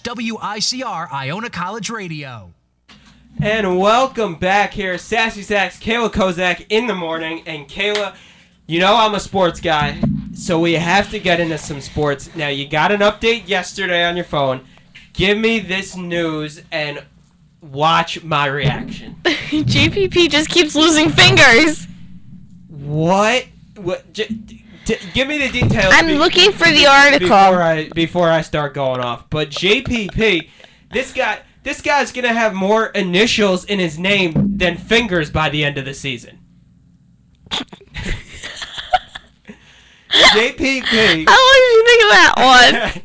WICR Iona College Radio. And welcome back here, Sassy Sacks, Kayla Kozak in the morning. And Kayla, you know I'm a sports guy, so we have to get into some sports. Now, you got an update yesterday on your phone. Give me this news and watch my reaction. JPP just keeps losing fingers. What? Give me the details. I'm looking for the article before I start going off. But JPP, this guy's gonna have more initials in his name than fingers by the end of the season. JPP. How long did you think of that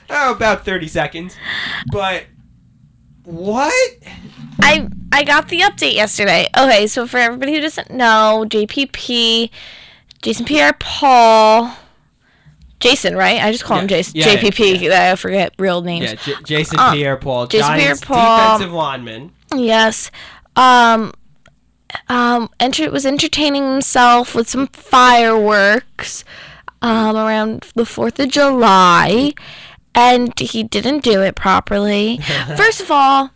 one? About 30 seconds. But what? I got the update yesterday. Okay, so for everybody who doesn't know, JPP, Jason Pierre-Paul, Jason, right? I just call him Jason. Yeah, JPP. yeah. I forget real names. Yeah, Jason Pierre-Paul, Jason Giants Pierre-Paul, defensive lineman. Yes. Was entertaining himself with some fireworks around the 4th of July, and he didn't do it properly. First of all,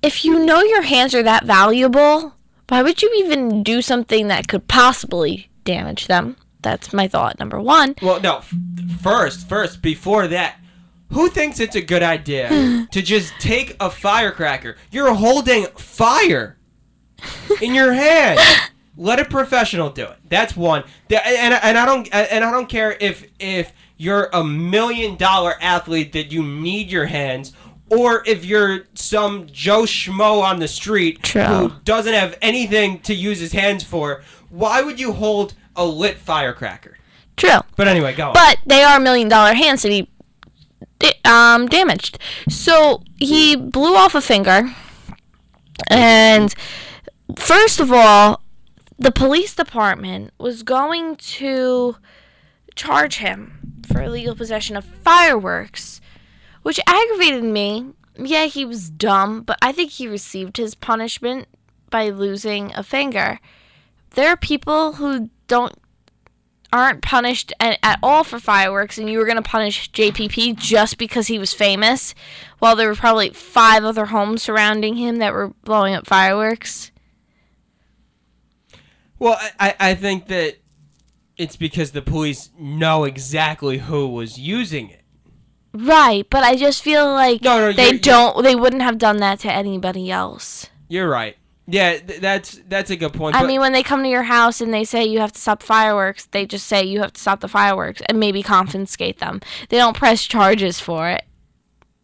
if you know your hands are that valuable, why would you even do something that could possibly damage them? That's my thought, number one. Well, no, first, before that, who thinks it's a good idea to just take a firecracker? You're holding fire in your hand. Let a professional do it. That's one. And I don't care if you're a $1 million athlete that you need your hands, or if you're some Joe Schmo on the street who doesn't have anything to use his hands for. Why would you hold a lit firecracker? True. But anyway, go on. But they are $1 million hands that he damaged. So he blew off a finger. And first of all, the police department was going to charge him for illegal possession of fireworks, which aggravated me. Yeah, he was dumb, but I think he received his punishment by losing a finger. There are people who aren't punished at all for fireworks, and you were going to punish JPP just because he was famous, while there were probably 5 other homes surrounding him that were blowing up fireworks. Well, I think that it's because the police know exactly who was using it. Right, but I just feel like they wouldn't have done that to anybody else. You're right. Yeah, that's a good point. I mean, when they come to your house and they say you have to stop fireworks, they just say you have to stop the fireworks and maybe confiscate them. They don't press charges for it.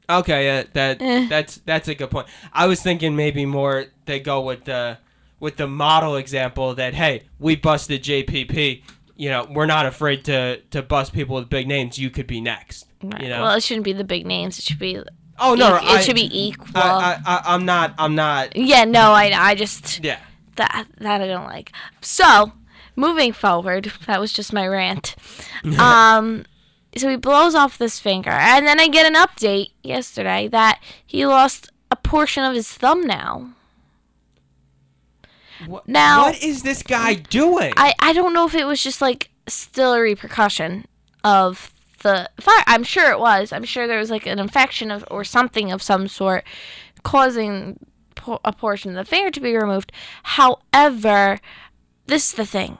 Okay, yeah, that's a good point. I was thinking maybe more they go with the model example that, hey, we busted JPP. You know, we're not afraid to bust people with big names. You could be next. Right. You know? Well, it shouldn't be the big names. It should be. Oh no! It should be equal. I'm not. Yeah, no, I just. Yeah. That I don't like. So, moving forward, that was just my rant. So he blows off this finger, and then I get an update yesterday that he lost a portion of his thumb now. What is this guy doing? I don't know if it was just like still a repercussion of the fire. I'm sure it was. I'm sure there was like an infection or something of some sort causing a portion of the finger to be removed. However, this is the thing.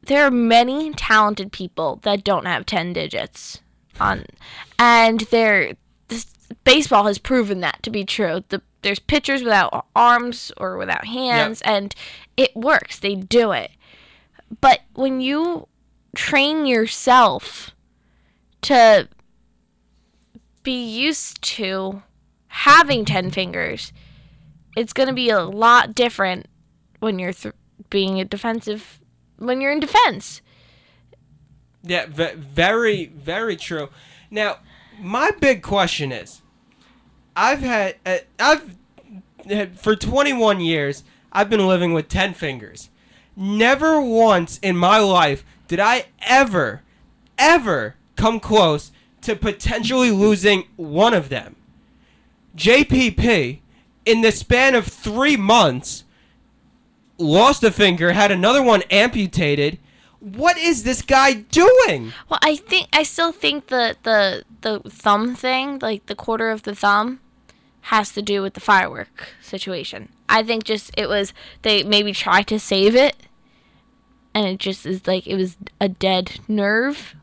There are many talented people that don't have 10 digits and baseball has proven that to be true. There's pitchers without arms or without hands, and it works. They do it. But when you train yourself to be used to having 10 fingers, it's going to be a lot different when you're being a defensive, when you're in defense. Yeah, very, very true. Now, my big question is, for 21 years, I've been living with 10 fingers. Never once in my life did I ever come close to potentially losing one of them. JPP, in the span of 3 months, lost a finger, had another one amputated, What is this guy doing? Well, I still think the thumb thing, like the quarter of the thumb, has to do with the firework situation. I think just they maybe tried to save it, and it just is like it was a dead nerve,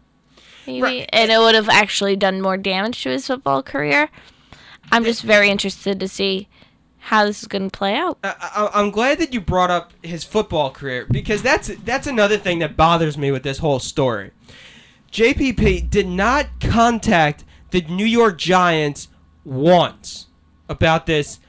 maybe, Right. and it would have actually done more damage to his football career. I'm just very interested to see how this is going to play out. I'm glad that you brought up his football career, because that's another thing that bothers me with this whole story. JPP did not contact the New York Giants once about this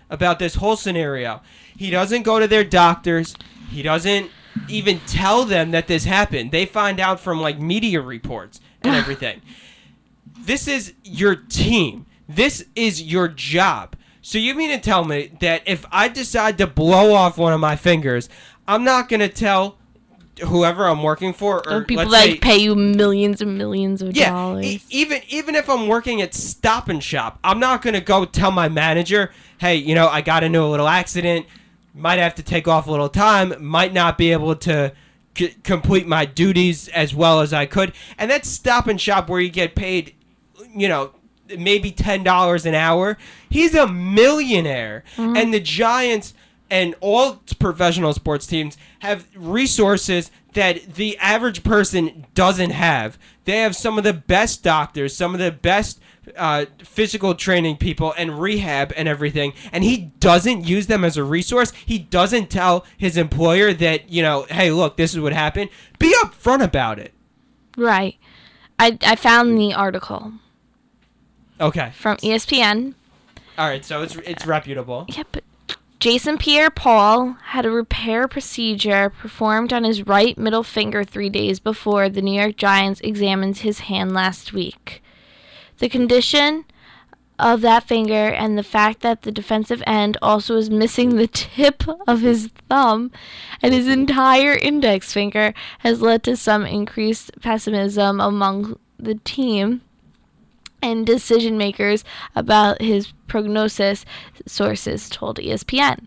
whole scenario. He doesn't go to their doctors. He doesn't even tell them that this happened. They find out from like media reports and everything. This is your team. This is your job. So you mean to tell me that if I decide to blow off one of my fingers, I'm not going to tell whoever I'm working for, or people let's that say, pay you millions and millions of yeah, dollars. even if I'm working at Stop and Shop, I'm not going to go tell my manager, hey, I got into a little accident, might have to take off a little time, might not be able to complete my duties as well as I could. And that's Stop and Shop, where you get paid, maybe $10 an hour. He's a millionaire. Mm-hmm. And the Giants and all professional sports teams have resources that the average person doesn't have. They have some of the best doctors, some of the best physical training people and rehab and everything, and he doesn't use them as a resource. He doesn't tell his employer that, hey, look, this is what happened. Be upfront about it. Right. I found the article. Okay. From ESPN. All right, so it's reputable. Yeah, but Jason Pierre-Paul had a repair procedure performed on his right middle finger 3 days before the New York Giants examined his hand last week. The condition of that finger and the fact that the defensive end also is missing the tip of his thumb and his entire index finger has led to some increased pessimism among the team and decision makers about his prognosis, sources told ESPN.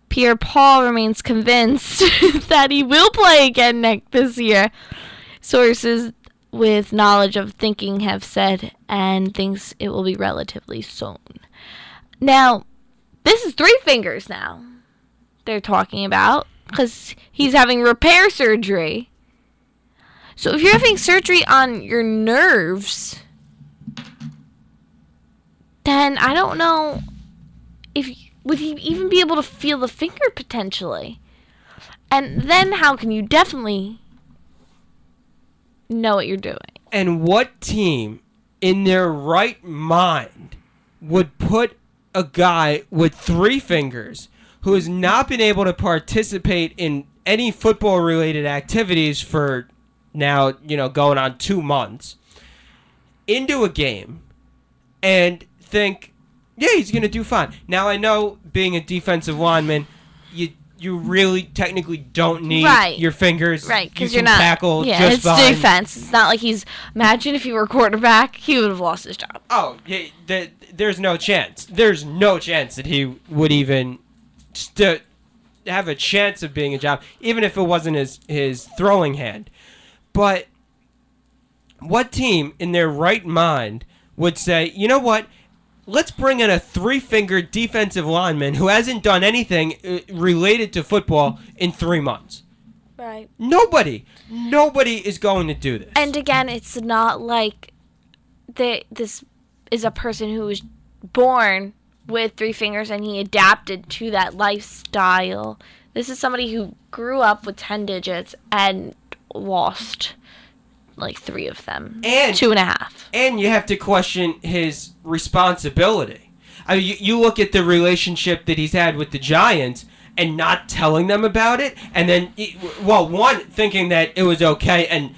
Pierre-Paul remains convinced that he will play again this year, sources with knowledge of thinking have said, and thinks it will be relatively soon. Now, this is 3 fingers now they're talking about, because he's having repair surgery. So if you're having surgery on your nerves, then I don't know would he even be able to feel the finger potentially. And then how can you definitely know what you're doing? And what team in their right mind would put a guy with 3 fingers who has not been able to participate in any football related activities for now, going on 2 months, into a game and think, yeah, he's going to do fine. Now, I know being a defensive lineman, you really technically don't need your fingers. Right, because you you're can not. tackle Yeah, just it's fine. defense. It's not like imagine if he were a quarterback, he would have lost his job. Oh, there's no chance. There's no chance that he would even have a chance of being a job, even if it wasn't his throwing hand. But what team in their right mind would say, you know what? Let's bring in a 3-fingered defensive lineman who hasn't done anything related to football in 3 months. Right. Nobody is going to do this. And again, it's not like this is a person who was born with 3 fingers and he adapted to that lifestyle. This is somebody who grew up with 10 digits and lost like 3 of them. And 2.5. And you have to question his responsibility. I mean, you look at the relationship that he's had with the Giants and not telling them about it, and then, one, thinking that it was okay, and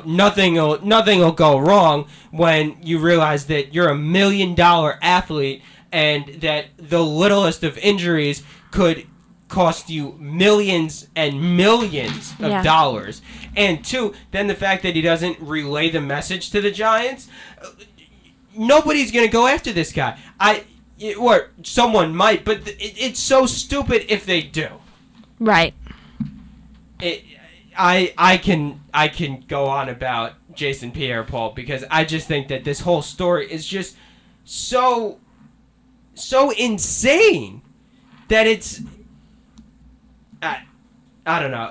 nothing will go wrong when you realize that you're $1 million athlete and that the littlest of injuries could cost you millions and millions of dollars. And 2, then the fact that he doesn't relay the message to the Giants. Nobody's going to go after this guy. Or someone might, but it's so stupid if they do. Right. I can go on about Jason Pierre-Paul because I just think that this whole story is just so insane that it's I don't know.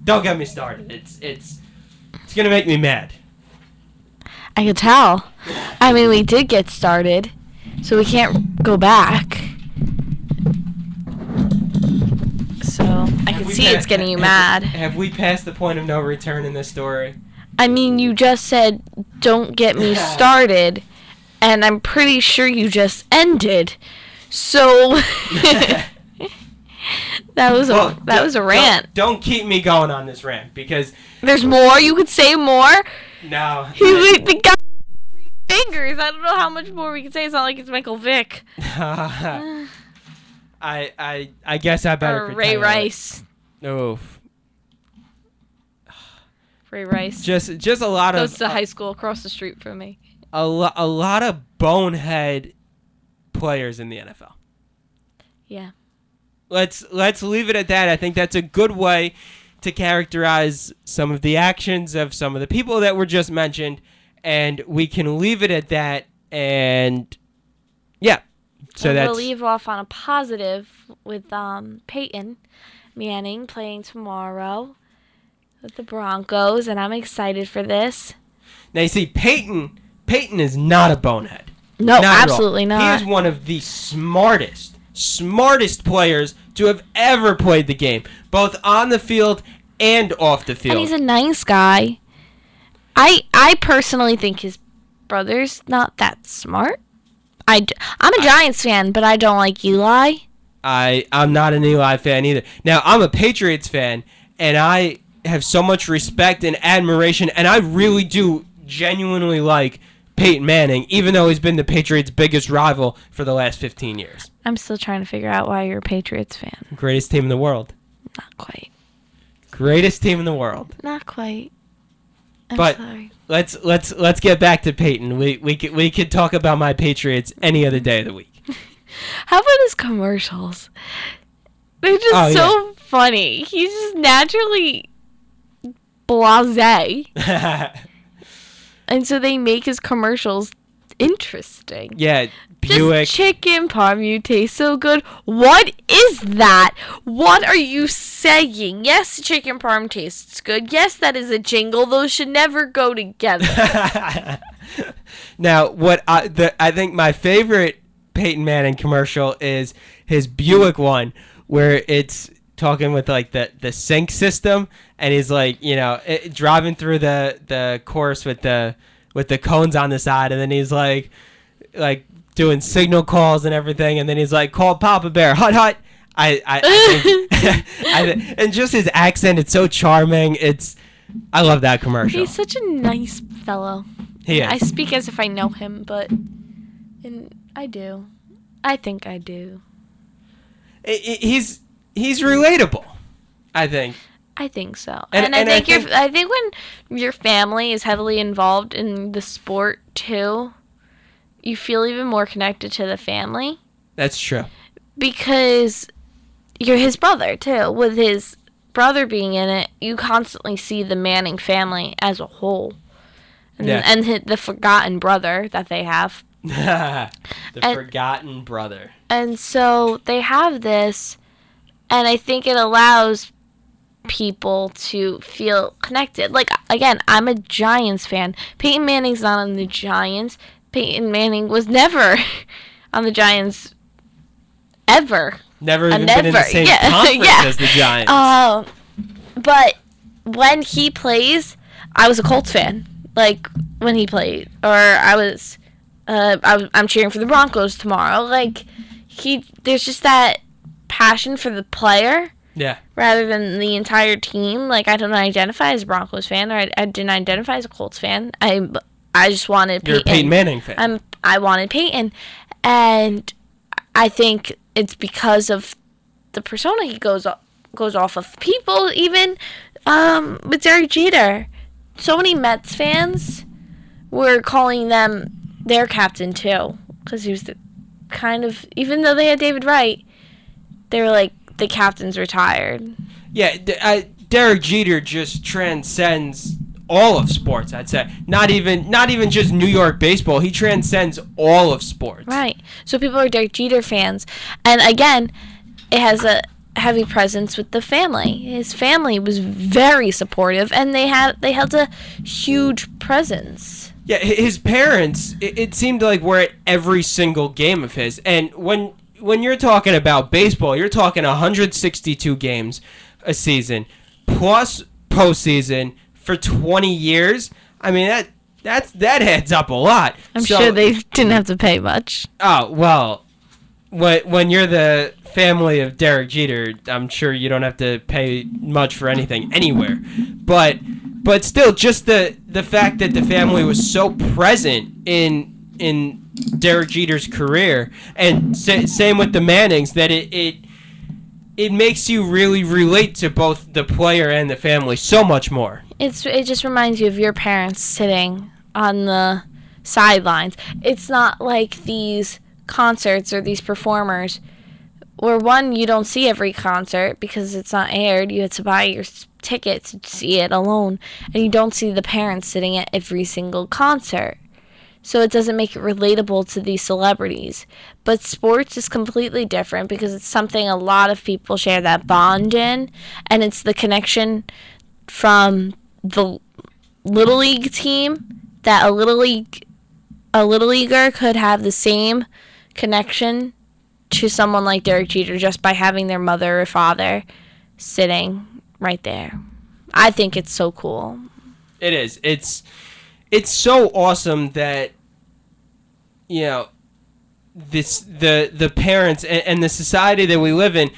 Don't get me started. It's gonna make me mad. I could tell. I mean, we did get started, so we can't go back. So I can see it's getting you mad. Have we passed the point of no return in this story? I mean, you just said, don't get me started, and I'm pretty sure you just ended. So that was a rant. Don't keep me going on this rant because there's more. You could say more. No. The guy fingers. I don't know how much more we can say. It's not like it's Michael Vick. I guess I better. Or Ray Rice. Oof. Ray Rice. Just a lot of. Goes to high school across the street from me. A lot of bonehead players in the NFL. Yeah. Let's leave it at that. I think that's a good way to characterize some of the actions of some of the people that were just mentioned, and we can leave it at that. And yeah, so we'll leave off on a positive with Peyton Manning playing tomorrow with the Broncos, and I'm excited for this. Now you see, Peyton is not a bonehead. No, absolutely not. He is one of the smartest players to have ever played the game, both on the field and off the field. And he's a nice guy. I personally think his brother's not that smart. I'm a Giants fan, but I don't like Eli. I'm not an Eli fan either. Now, I'm a Patriots fan, and I have so much respect and admiration, and I really do genuinely like Peyton Manning, even though he's been the Patriots' biggest rival for the last 15 years. I'm still trying to figure out why you're a Patriots fan. Greatest team in the world. Not quite. Greatest team in the world. Not quite. I'm but sorry. let's get back to Peyton. We could talk about my Patriots any other day of the week. How about his commercials? They're just funny. He's just naturally blasé. And so they make his commercials interesting. Yeah, Buick. Just chicken parm, you taste so good. What is that? What are you saying? Yes, chicken parm tastes good. Yes, that is a jingle. Those should never go together. Now, what I think my favorite Peyton Manning commercial is his Buick one, where it's talking with like the sync system, and he's like, driving through the course with the cones on the side, and then he's like doing signal calls and everything, and then he's like, call Papa Bear, hut hut. I think, and just his accent, it's so charming. I love that commercial. He's such a nice fellow. He is. I speak as if I know him, but I do. I think I do. He's relatable, I think. I think so. And I think when your family is heavily involved in the sport too, you feel even more connected to the family. That's true. Because you're his brother too. With his brother being in it, you constantly see the Manning family as a whole. And the forgotten brother that they have. Forgotten brother. And so they have this, and I think it allows people to feel connected. Like, again, I'm a Giants fan. Peyton Manning's not on the Giants. Peyton Manning was never on the Giants ever. Never even been in the same conference as the Giants. But when he plays, I was a Colts fan. Like, when he played. Or I'm cheering for the Broncos tomorrow. Like, there's just that passion for the player. Yeah. Rather than the entire team. Like, I don't identify as a Broncos fan, or I didn't identify as a Colts fan. I just wanted Peyton. You're a Peyton Manning fan. I wanted Peyton. And I think it's because of the persona he goes off of. People, even with Derek Jeter. So many Mets fans were calling them their captain, too. Because he was even though they had David Wright, they were like, the captain's retired. Yeah, Derek Jeter just transcends all of sports, I'd say. Not even just New York baseball. He transcends all of sports. Right. So people are Derek Jeter fans. And again, it has a heavy presence with the family. His family was very supportive, and they held a huge presence. Yeah, his parents, it seemed like were at every single game of his. And when you're talking about baseball, you're talking 162 games a season plus postseason for 20 years. I mean, that adds up a lot. I'm sure they didn't have to pay much. Oh, well, when you're the family of Derek Jeter, I'm sure you don't have to pay much for anything anywhere. But still, just the fact that the family was so present in Derek Jeter's career, and same with the Mannings, that it makes you really relate to both the player and the family so much more. It just reminds you of your parents sitting on the sidelines. It's not like these concerts or these performers where, one, you don't see every concert because it's not aired. You had to buy your tickets to see it alone, and you don't see the parents sitting at every single concert. So it doesn't make it relatable to these celebrities. But sports is completely different because it's something a lot of people share that bond in, and it's the connection from the Little League team that a Little Leaguer could have the same connection to someone like Derek Jeter just by having their mother or father sitting right there. I think it's so cool. It is. It's so awesome that, you know, the parents and the society that we live in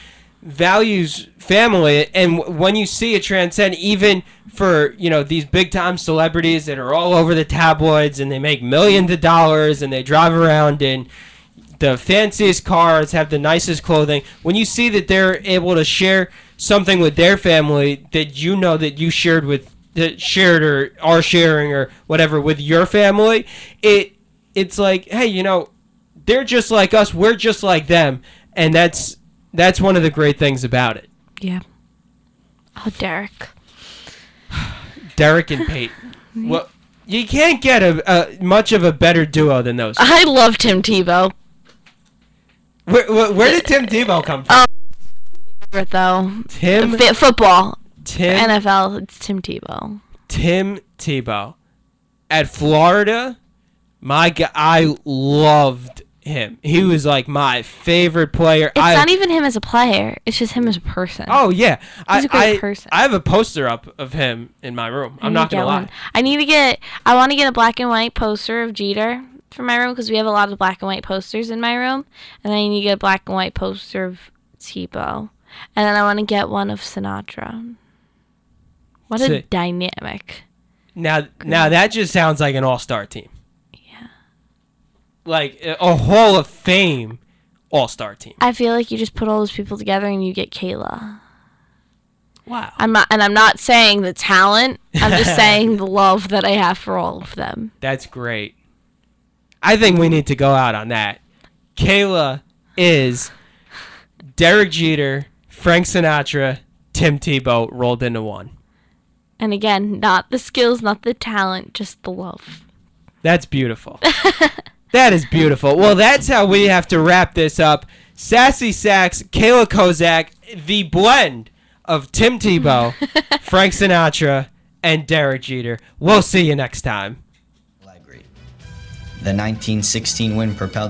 values family, and when you see it transcend even for, you know, these big time celebrities that are all over the tabloids and they make millions of dollars and they drive around in the fanciest cars, have the nicest clothing, when you see that they're able to share something with their family that you know that you shared or are sharing or whatever with your family, it's like, hey, you know, they're just like us, we're just like them, and that's one of the great things about it. Yeah. Oh, Derek and Peyton. Well, you can't get a much of a better duo than those. I love Tim Tebow. Where did Tim Tebow come from? Football. NFL, it's Tim Tebow. Tim Tebow. At Florida, my God, I loved him. He was like my favorite player. It's not even him as a player. It's just him as a person. Oh, yeah. He's a great person. I have a poster up of him in my room. I'm not going to lie. I want to get a black and white poster of Jeter for my room because we have a lot of black and white posters in my room. And then I need to get a black and white poster of Tebow. And then I want to get one of Sinatra. What a dynamic. Now that just sounds like an all-star team. Yeah. Like a Hall of Fame all-star team. I feel like you just put all those people together and you get Kayla. Wow. I'm not saying the talent. I'm just saying the love that I have for all of them. That's great. I think we need to go out on that. Kayla is Derek Jeter, Frank Sinatra, Tim Tebow rolled into one. And again, not the skills, not the talent, just the love. That's beautiful. That is beautiful. Well, that's how we have to wrap this up. Sassy Sacks, Kayla Kozak, the blend of Tim Tebow, Frank Sinatra, and Derek Jeter. We'll see you next time. Well, I agree. The 1916 win propelled